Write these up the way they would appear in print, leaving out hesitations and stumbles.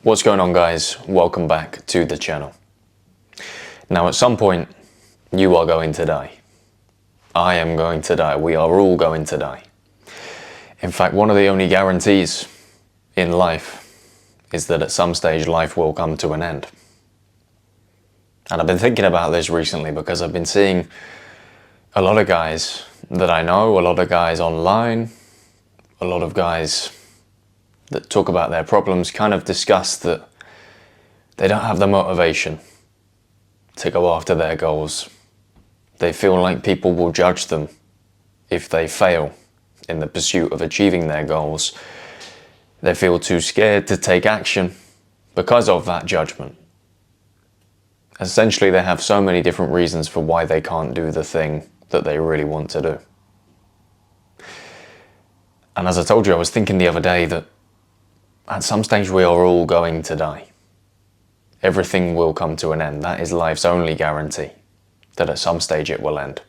What's going on, guys? Welcome back to the channel. Now, at some point, you are going to die. I am going to die. We are all going to die. In fact, one of the only guarantees in life is that at some stage life will come to an end. And I've been thinking about this recently because I've been seeing a lot of guys that I know, a lot of guys online, a lot of guys that talk about their problems kind of discuss that they don't have the motivation to go after their goals. They feel like people will judge them if they fail in the pursuit of achieving their goals. They feel too scared to take action because of that judgment. Essentially, they have so many different reasons for why they can't do the thing that they really want to do. And as I told you, I was thinking the other day that at some stage we are all going to die. Everything will come to an end. That is life's only guarantee, that at some stage it will end.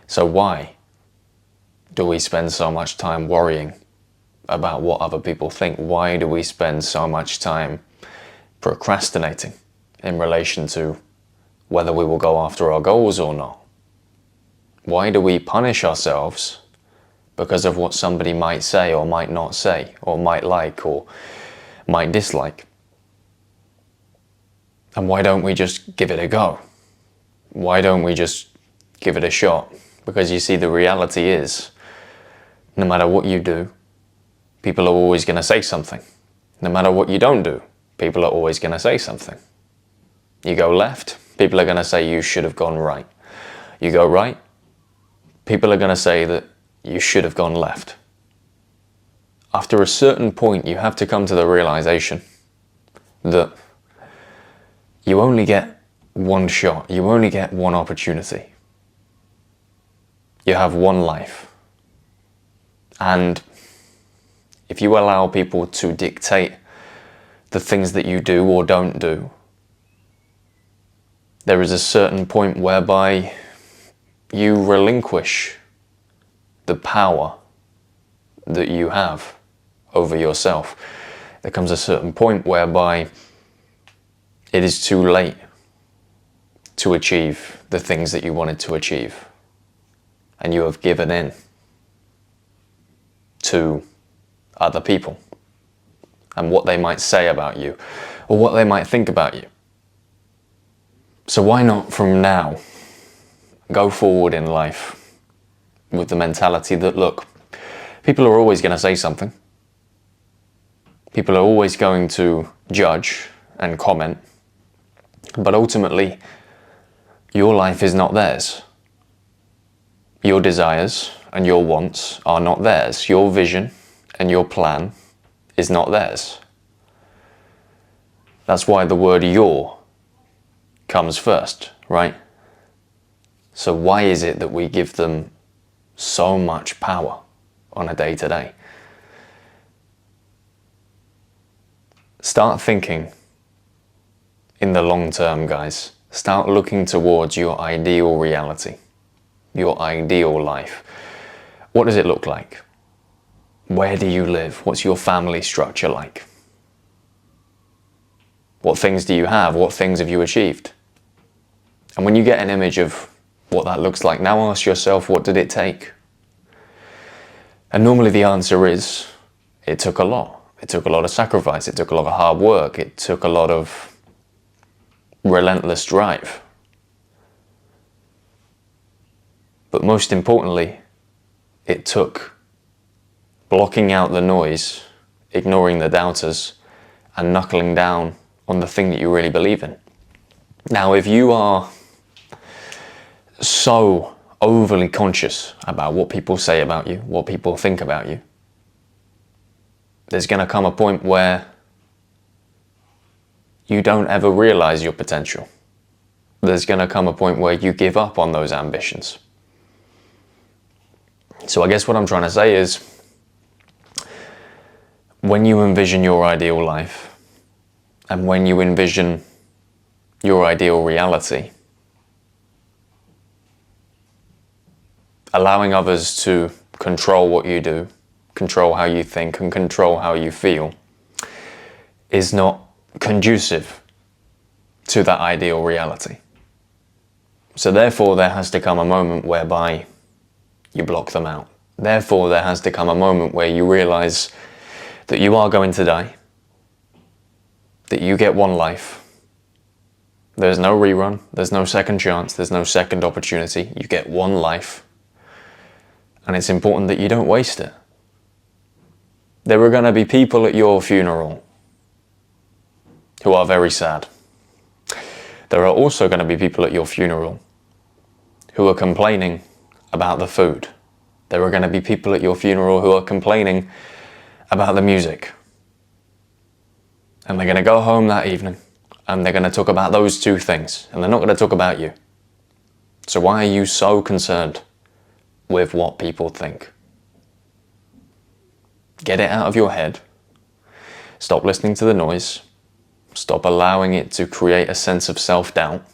So why do we spend so much time worrying about what other people think? Why do we spend so much time procrastinating in relation to whether we will go after our goals or not? Why do we punish ourselves because of what somebody might say or might not say, or might like or might dislike? And why don't we just give it a go? Why don't we just give it a shot? Because you see, the reality is, no matter what you do, people are always going to say something. No matter what you don't do, people are always going to say something. You go left, people are going to say you should have gone right. You go right, people are going to say that you should have gone left. After a certain point, you have to come to the realization that you only get one shot, you only get one opportunity. You have one life. And if you allow people to dictate the things that you do or don't do, there is a certain point whereby you relinquish the power that you have over yourself. There comes a certain point whereby it is too late to achieve the things that you wanted to achieve, and you have given in to other people and what they might say about you or what they might think about you. So why not from now go forward in life with the mentality that, look, people are always going to say something. People are always going to judge and comment. But ultimately, your life is not theirs. Your desires and your wants are not theirs. Your vision and your plan is not theirs. That's why the word your comes first, right? So why is it that we give them so much power on a day-to-day? Start thinking in the long term, guys. Start looking towards your ideal reality, your ideal life. What does it look like? Where do you live? What's your family structure like? What things do you have? What things have you achieved? And when you get an image of what that looks like, now ask yourself, what did it take? And normally the answer is, it took a lot. It took a lot of sacrifice. It took a lot of hard work. It took a lot of relentless drive. But most importantly, it took blocking out the noise, ignoring the doubters, and knuckling down on the thing that you really believe in. Now, if you are so overly conscious about what people say about you, what people think about you, there's going to come a point where you don't ever realize your potential. There's going to come a point where you give up on those ambitions. So I guess what I'm trying to say is, when you envision your ideal life and when you envision your ideal reality, allowing others to control what you do, control how you think, and control how you feel is not conducive to that ideal reality. So therefore there has to come a moment whereby you block them out. Therefore there has to come a moment where you realize that you are going to die, that you get one life. There's no rerun, there's no second chance, there's no second opportunity. You get one life, and it's important that you don't waste it. There are going to be people at your funeral who are very sad. There are also going to be people at your funeral who are complaining about the food. There are going to be people at your funeral who are complaining about the music. And they're going to go home that evening and they're going to talk about those two things, and they're not going to talk about you. So why are you so concerned with what people think? Get it out of your head. Stop listening to the noise. Stop allowing it to create a sense of self-doubt,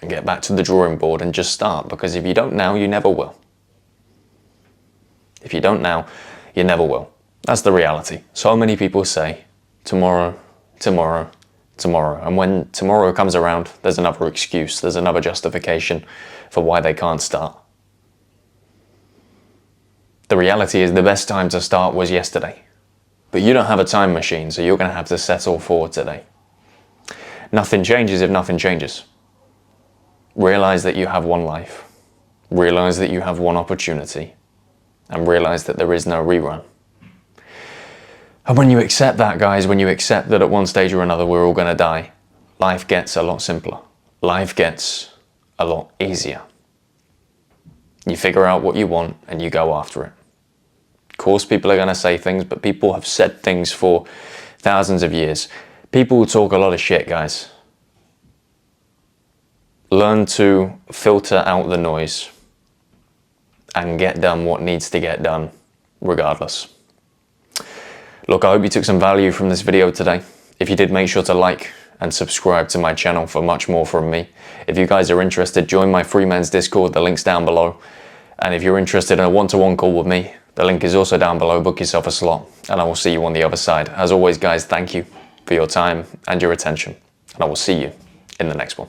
and get back to the drawing board and just start, because if you don't now, you never will. If you don't now, you never will. That's the reality. So many people say, tomorrow, tomorrow, tomorrow. And when tomorrow comes around, there's another excuse, there's another justification for why they can't start. The reality is the best time to start was yesterday. But you don't have a time machine, so you're going to have to settle for today. Nothing changes if nothing changes. Realize that you have one life. Realize that you have one opportunity. And realize that there is no rerun. And when you accept that, guys, when you accept that at one stage or another we're all going to die, life gets a lot simpler. Life gets a lot easier. You figure out what you want and you go after it. Of course, people are going to say things, but people have said things for thousands of years. People talk a lot of shit, guys. Learn to filter out the noise and get done what needs to get done regardless. Look, I hope you took some value from this video today. If you did, make sure to like and subscribe to my channel for much more from me. If you guys are interested, join my free men's Discord, the link's down below. And if you're interested in a one-to-one call with me, the link is also down below. Book yourself a slot and I will see you on the other side. As always, guys, thank you for your time and your attention, and I will see you in the next one.